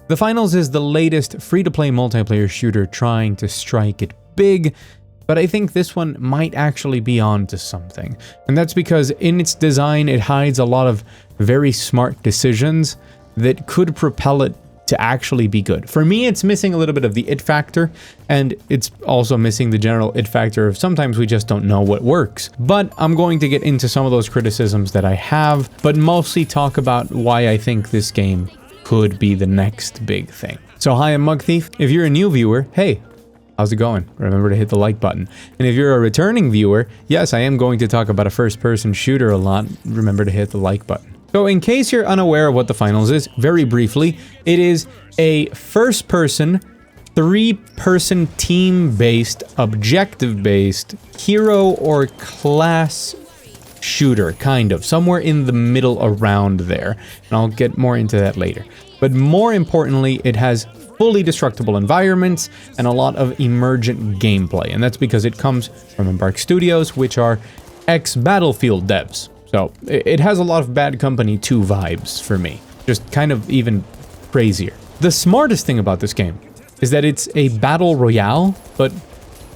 The Finals is the latest free-to-play multiplayer shooter trying to strike it big, but I think this one might actually be on to something. And that's because in its design, it hides a lot of very smart decisions that could propel it to actually be good. For me, it's missing a little bit of the it factor, and it's also missing the general it factor of sometimes we just don't know what works. But I'm going to get into some of those criticisms that I have, but mostly talk about why I think this game could be the next big thing. So hi, I'm Mug Thief. If you're a new viewer, hey, how's it going? Remember to hit the like button. And if you're a returning viewer, yes, I am going to talk about a first-person shooter a lot. Remember to hit the like button. So in case you're unaware of what the Finals is, very briefly, it is a first-person, three-person team-based, objective-based hero or class shooter, kind of, somewhere in the middle around there. And I'll get more into that later. But more importantly, it has fully destructible environments and a lot of emergent gameplay. And that's because it comes from Embark Studios, which are ex-Battlefield devs. So it has a lot of Bad Company 2 vibes for me, just kind of even crazier. The smartest thing about this game is that it's a battle royale, but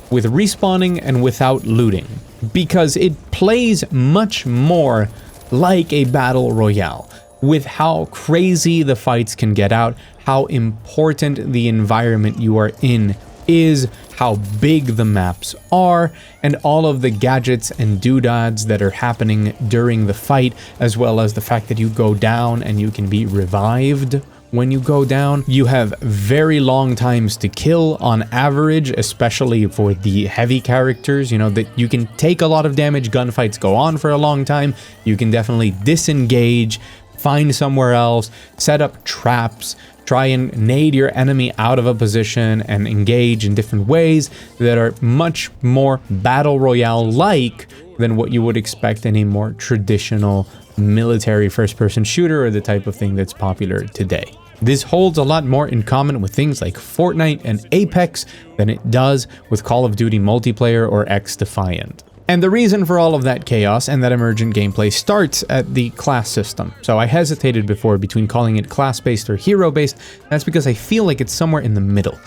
with respawning and without looting, because it plays much more like a battle royale, with how crazy the fights can get out, how important the environment you are in is, how big the maps are, and all of the gadgets and doodads that are happening during the fight, as well as the fact that you go down and you can be revived when you go down. You have very long times to kill on average, especially for the heavy characters, you know, that you can take a lot of damage, gunfights go on for a long time, you can definitely disengage, find somewhere else, set up traps, try and nade your enemy out of a position and engage in different ways that are much more battle royale-like than what you would expect in a more traditional military first-person shooter or the type of thing that's popular today. This holds a lot more in common with things like Fortnite and Apex than it does with Call of Duty multiplayer or X-Defiant. And the reason for all of that chaos and that emergent gameplay starts at the class system. So I hesitated before between calling it class-based or hero-based. That's because I feel like it's somewhere in the middle.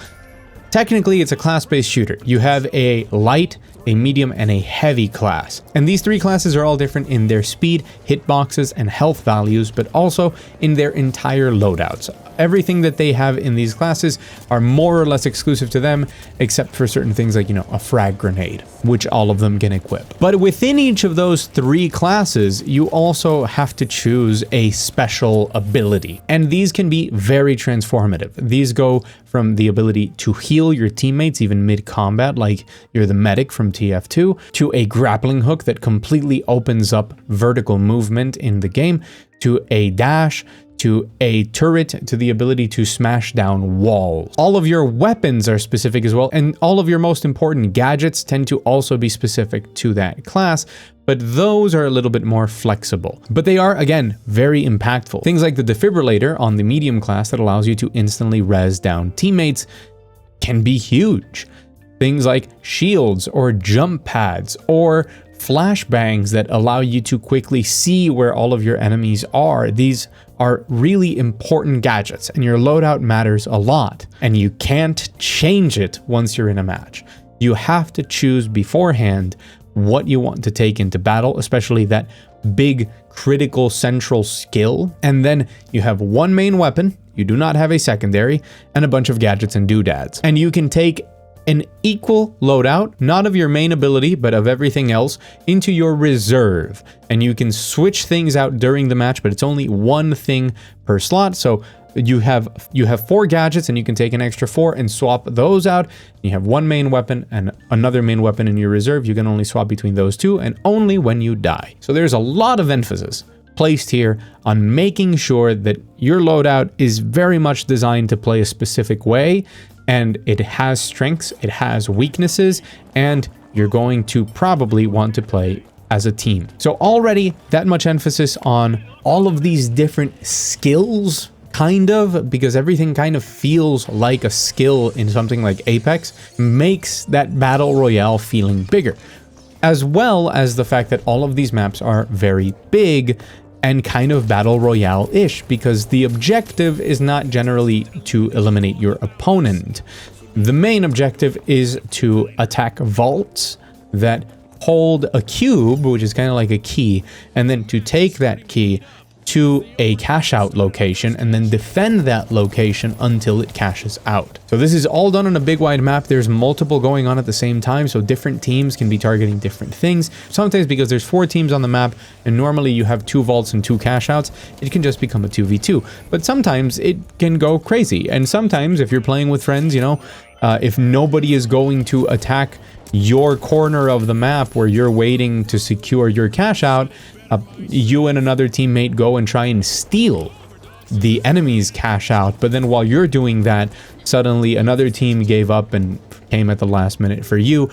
Technically, it's a class-based shooter. You have a light, a medium, and a heavy class. And these three classes are all different in their speed, hitboxes, and health values, but also in their entire loadouts. Everything that they have in these classes are more or less exclusive to them, except for certain things like, you know, a frag grenade, which all of them can equip. But within each of those three classes, you also have to choose a special ability. And these can be very transformative. These go from the ability to heal your teammates even mid-combat, like you're the medic from TF2, to a grappling hook that completely opens up vertical movement in the game, to a dash, to a turret, to the ability to smash down walls. All of your weapons are specific as well, and all of your most important gadgets tend to also be specific to that class, but those are a little bit more flexible. But they are, again, very impactful. Things like the defibrillator on the medium class that allows you to instantly res down teammates can be huge. Things like shields or jump pads or flashbangs that allow you to quickly see where all of your enemies are. These are really important gadgets, and your loadout matters a lot, and you can't change it once you're in a match. You have to choose beforehand what you want to take into battle, especially that big critical central skill, and then you have one main weapon, you do not have a secondary, and a bunch of gadgets and doodads. And you can take an equal loadout, not of your main ability, but of everything else, into your reserve. And you can switch things out during the match, but it's only one thing per slot. So you have 4 gadgets and you can take an extra 4 and swap those out. You have one main weapon and another main weapon in your reserve. You can only swap between those two and only when you die. So there's a lot of emphasis placed here on making sure that your loadout is very much designed to play a specific way, and it has strengths, it has weaknesses, and you're going to probably want to play as a team. So already that much emphasis on all of these different skills, kind of, because everything kind of feels like a skill in something like Apex, makes that battle royale feeling bigger. As well as the fact that all of these maps are very big, and kind of battle royale-ish, because the objective is not generally to eliminate your opponent. The main objective is to attack vaults that hold a cube, which is kind of like a key, and then to take that key to a cash out location and then defend that location until it cashes out. So this is all done on a big wide map. There's multiple going on at the same time, so different teams can be targeting different things. Sometimes because there's 4 teams on the map and normally you have 2 vaults and 2 cash outs, it can just become a 2v2. But sometimes it can go crazy, and sometimes if you're playing with friends, you know, if nobody is going to attack your corner of the map where you're waiting to secure your cash out, you and another teammate go and try and steal the enemy's cash out, but then while you're doing that, suddenly another team gave up and came at the last minute for you.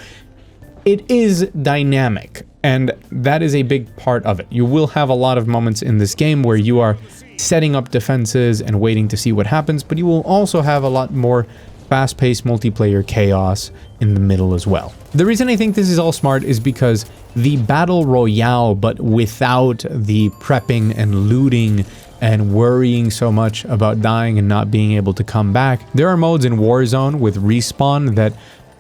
It is dynamic, and that is a big part of it. You will have a lot of moments in this game where you are setting up defenses and waiting to see what happens, but you will also have a lot more fast-paced multiplayer chaos in the middle as well. The reason I think this is all smart is because the battle royale, but without the prepping and looting and worrying so much about dying and not being able to come back. There are modes in Warzone with respawn that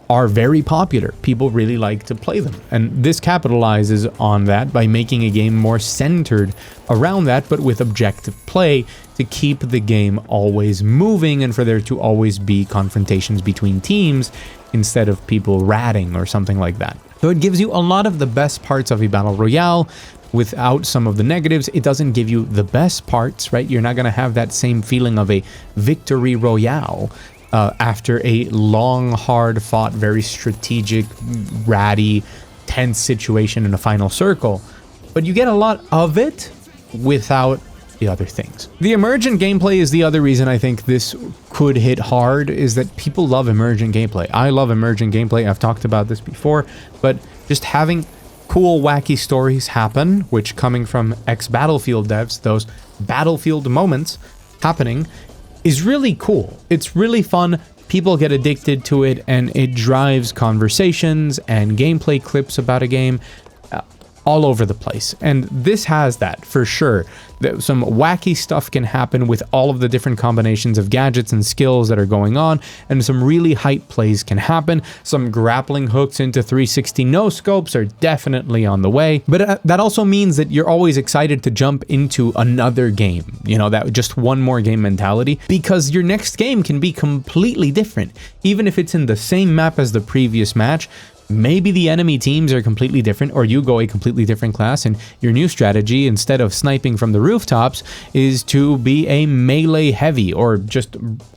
are very popular. People really like to play them, and this capitalizes on that by making a game more centered around that, but with objective play to keep the game always moving and for there to always be confrontations between teams instead of people ratting or something like that. So it gives you a lot of the best parts of a battle royale without some of the negatives. It doesn't give you the best parts, right? You're not going to have that same feeling of a victory royale after a long, hard-fought, very strategic, ratty, tense situation in a final circle. But you get a lot of it without the other things. The emergent gameplay is the other reason I think this could hit hard, is that people love emergent gameplay. I love emergent gameplay. I've talked about this before, but just having cool, wacky stories happen, which coming from ex-Battlefield devs, those Battlefield moments happening, is really cool. It's really fun. People get addicted to it, and it drives conversations and gameplay clips about a game all over the place. And this has that for sure. Some wacky stuff can happen with all of the different combinations of gadgets and skills that are going on, and some really hype plays can happen. Some grappling hooks into 360 no scopes are definitely on the way, but that also means that you're always excited to jump into another game, you know, that just one more game mentality, because your next game can be completely different. Even if it's in the same map as the previous match, maybe the enemy teams are completely different, or you go a completely different class, and your new strategy, instead of sniping from the rooftops, is to be a melee heavy, or just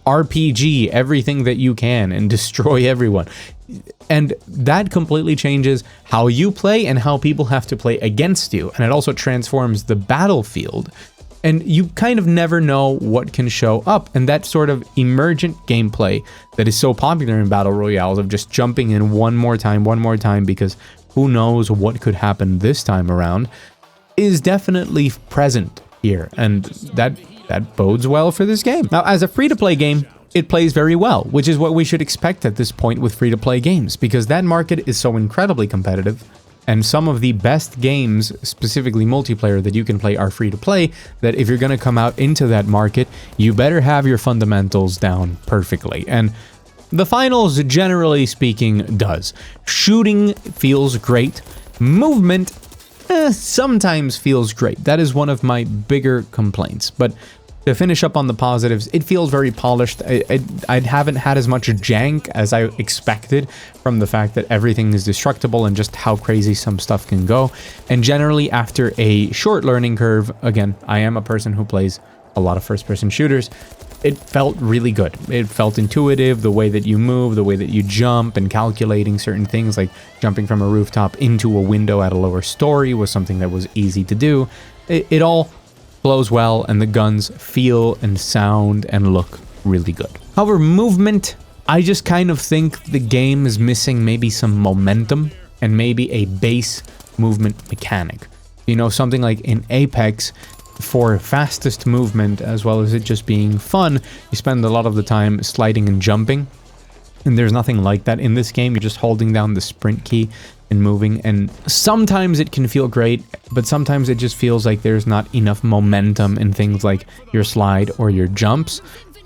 RPG everything that you can and destroy everyone. And that completely changes how you play and how people have to play against you, and it also transforms the battlefield. And you kind of never know what can show up, and that sort of emergent gameplay that is so popular in battle royales, of just jumping in one more time, because who knows what could happen this time around, is definitely present here, and that bodes well for this game. Now, as a free-to-play game, it plays very well, which is what we should expect at this point with free-to-play games, because that market is so incredibly competitive. And some of the best games, specifically multiplayer, that you can play are free to play, that if you're going to come out into that market, you better have your fundamentals down perfectly. And the finals, generally speaking, does. Shooting feels great. Movement sometimes feels great. That is one of my bigger complaints. But to finish up on the positives, it feels very polished. I haven't had as much jank as I expected from the fact that everything is destructible and just how crazy some stuff can go. And generally, after a short learning curve, again, I am a person who plays a lot of first-person shooters, it felt really good. It felt intuitive, the way that you move, the way that you jump, and calculating certain things like jumping from a rooftop into a window at a lower story was something that was easy to do. It all flows well, and the guns feel and sound and look really good. However, movement, I just kind of think the game is missing maybe some momentum and maybe a base movement mechanic. You know, something like in Apex, for fastest movement, as well as it just being fun, you spend a lot of the time sliding and jumping. And there's nothing like that in this game. You're just holding down the sprint key and moving, and sometimes it can feel great, but sometimes it just feels like there's not enough momentum in things like your slide or your jumps.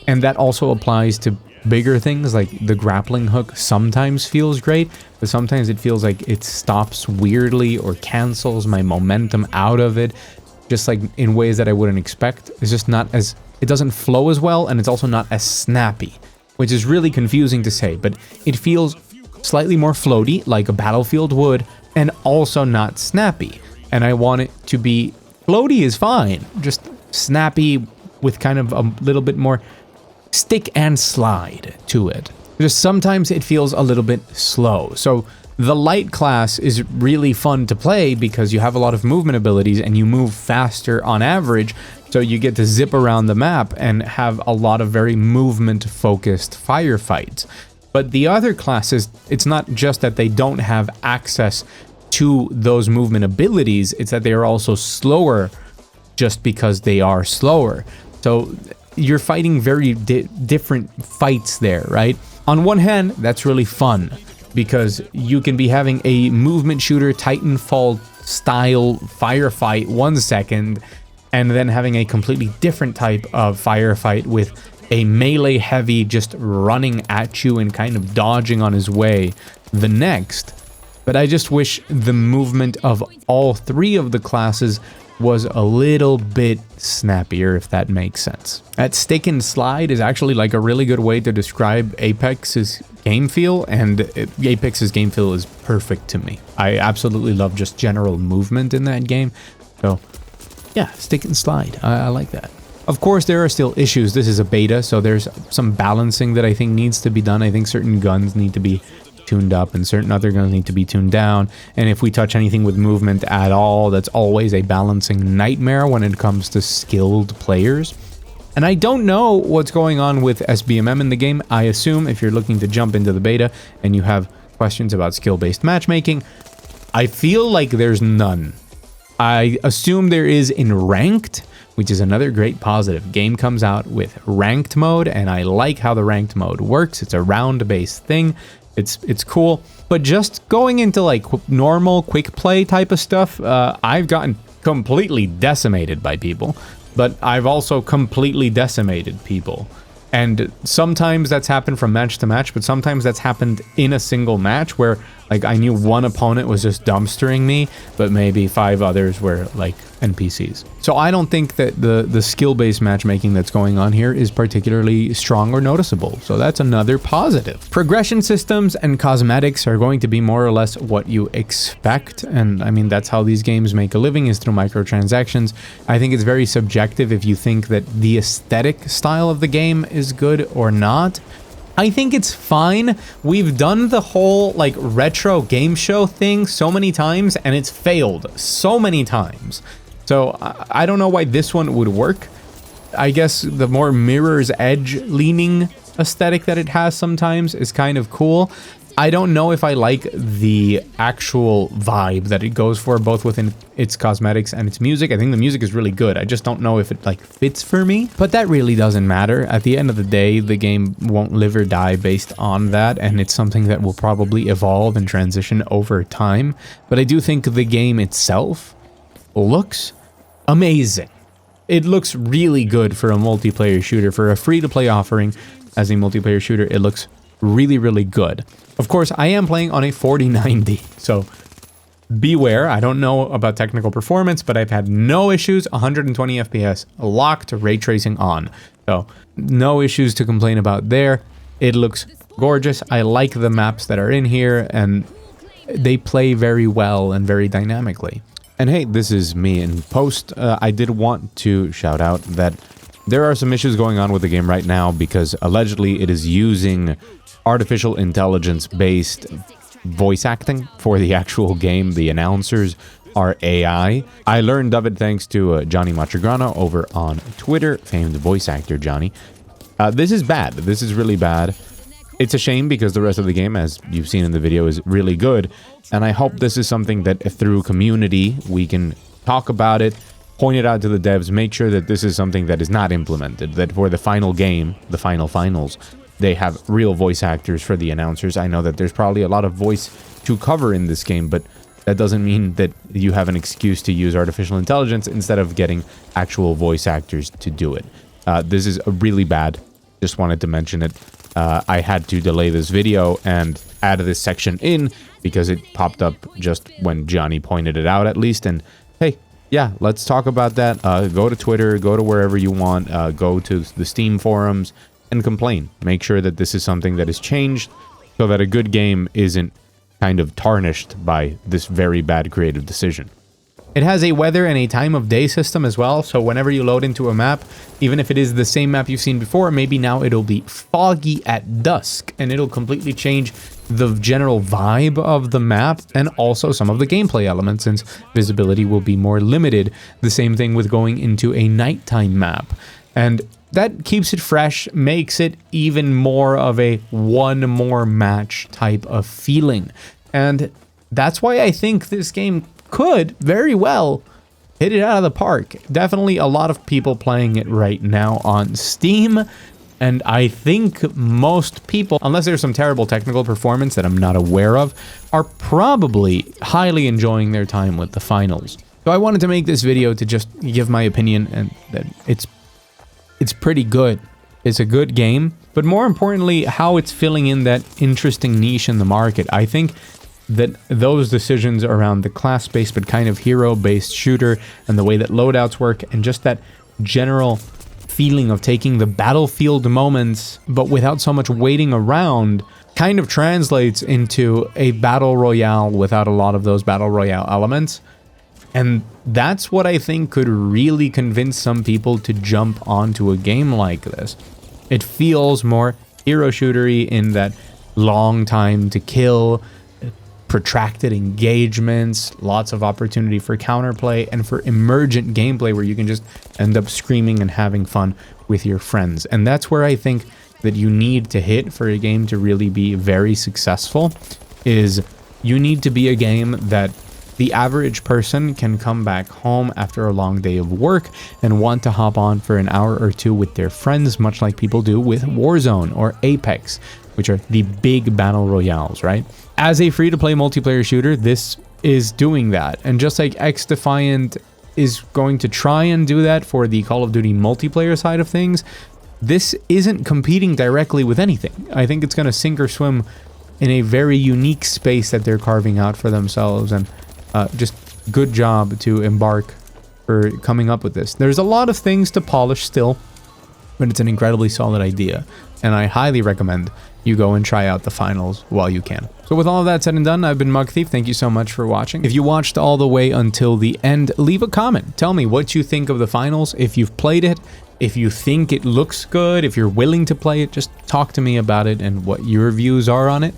And that also applies to bigger things, like the grappling hook sometimes feels great, but sometimes it feels like it stops weirdly or cancels my momentum out of it, just like in ways that I wouldn't expect. It's just not as, it doesn't flow as well, and it's also not as snappy, which is really confusing to say, but it feels slightly more floaty, like a Battlefield would, and also not snappy. And I want it to be, floaty is fine, just snappy with kind of a little bit more stick and slide to it. Just sometimes it feels a little bit slow. So the light class is really fun to play because you have a lot of movement abilities and you move faster on average, so you get to zip around the map and have a lot of very movement focused firefights. But the other classes, it's not just that they don't have access to those movement abilities, it's that they are also slower just because they are slower. So you're fighting very different fights there, right? On one hand, that's really fun because you can be having a movement shooter Titanfall style firefight 1 second and then having a completely different type of firefight with a melee heavy just running at you and kind of dodging on his way the next. But I just wish the movement of all three of the classes was a little bit snappier, if that makes sense. That stick and slide is actually like a really good way to describe Apex's game feel, and Apex's game feel is perfect to me. I absolutely love just general movement in that game. So yeah, stick and slide. I like that. Of course, there are still issues. This is a beta, so there's some balancing that I think needs to be done. I think certain guns need to be tuned up and certain other guns need to be tuned down. And if we touch anything with movement at all, that's always a balancing nightmare when it comes to skilled players. And I don't know what's going on with SBMM in the game. I assume if you're looking to jump into the beta and you have questions about skill-based matchmaking, I feel like there's none. I assume there is in ranked, which is another great positive. Game comes out with ranked mode, and I like how the ranked mode works. It's a round-based thing. It's cool. But just going into like normal quick play type of stuff, I've gotten completely decimated by people, but I've also completely decimated people. And sometimes that's happened from match to match, but sometimes that's happened in a single match where like I knew one opponent was just dumpstering me, but maybe 5 others were like NPCs. So I don't think that the skill-based matchmaking that's going on here is particularly strong or noticeable. So that's another positive. Progression systems and cosmetics are going to be more or less what you expect. And I mean, that's how these games make a living, is through microtransactions. I think it's very subjective if you think that the aesthetic style of the game is good or not. I think it's fine. We've done the whole like retro game show thing so many times and it's failed so many times. So I don't know why this one would work. I guess the more Mirror's Edge leaning aesthetic that it has sometimes is kind of cool. I don't know if I like the actual vibe that it goes for, both within its cosmetics and its music. I think the music is really good. I just don't know if it like fits for me, but that really doesn't matter. At the end of the day, the game won't live or die based on that, and it's something that will probably evolve and transition over time. But I do think the game itself looks amazing. It looks really good for a multiplayer shooter. For a free-to-play offering as a multiplayer shooter, it looks really, really good. Of course, I am playing on a 4090, so beware. I don't know about technical performance, but I've had no issues. 120 FPS, locked, ray tracing on. So no issues to complain about there. It looks gorgeous. I like the maps that are in here, and they play very well and very dynamically. And hey, this is me in post. I did want to shout out that there are some issues going on with the game right now because allegedly it is using artificial intelligence-based voice acting for the actual game. The announcers are AI. I learned of it thanks to Johnny Machagrana over on Twitter, famed voice actor Johnny. This is bad. This is really bad. It's a shame because the rest of the game, as you've seen in the video, is really good. And I hope this is something that through community we can talk about it, point it out to the devs, make sure that this is something that is not implemented, that for the final game, the finals, they have real voice actors for the announcers. I know that there's probably a lot of voice to cover in this game, but that doesn't mean that you have an excuse to use artificial intelligence instead of getting actual voice actors to do it. This is really bad. Just wanted to mention it. I had to delay this video and add this section in because it popped up just when Johnny pointed it out, at least. And hey, yeah, let's talk about that. Go to Twitter, go to wherever you want, go to the Steam forums and complain. Make sure that this is something that is changed so that a good game isn't kind of tarnished by this very bad creative decision. It has a weather and a time of day system as well, so whenever you load into a map, even if it is the same map you've seen before, maybe now it'll be foggy at dusk, and it'll completely change the general vibe of the map and also some of the gameplay elements, since visibility will be more limited. The same thing with going into a nighttime map. And that keeps it fresh, makes it even more of a one more match type of feeling. And that's why I think this game could very well hit it out of the park. Definitely a lot of people playing it right now on Steam. And I think most people, unless there's some terrible technical performance that I'm not aware of, are probably highly enjoying their time with the finals. So I wanted to make this video to just give my opinion, and that it's pretty good. It's a good game, but more importantly, how it's filling in that interesting niche in the market. I think that those decisions around the class-based but kind of hero-based shooter and the way that loadouts work and just that general feeling of taking the battlefield moments but without so much waiting around kind of translates into a battle royale without a lot of those battle royale elements. And that's what I think could really convince some people to jump onto a game like this. It feels more hero shootery in that long time to kill, protracted engagements, lots of opportunity for counterplay, and for emergent gameplay where you can just end up screaming and having fun with your friends. And that's where I think that you need to hit for a game to really be very successful, is you need to be a game that the average person can come back home after a long day of work and want to hop on for an hour or two with their friends, much like people do with Warzone or Apex, which are the big battle royales, right? As a free-to-play multiplayer shooter, this is doing that. And just like X-Defiant is going to try and do that for the Call of Duty multiplayer side of things, this isn't competing directly with anything. I think it's going to sink or swim in a very unique space that they're carving out for themselves, and just good job to Embark for coming up with this. There's a lot of things to polish still, but it's an incredibly solid idea, and I highly recommend you go and try out the finals while you can. So with all of that said and done, I've been Mug Thief. Thank you so much for watching. If you watched all the way until the end, leave a comment. Tell me what you think of the finals, if you've played it, if you think it looks good, if you're willing to play it. Just talk to me about it and what your views are on it.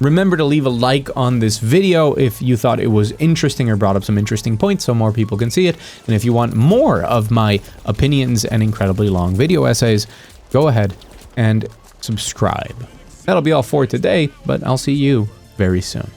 Remember to leave a like on this video if you thought it was interesting or brought up some interesting points so more people can see it. And if you want more of my opinions and incredibly long video essays, go ahead and subscribe. That'll be all for today, but I'll see you very soon.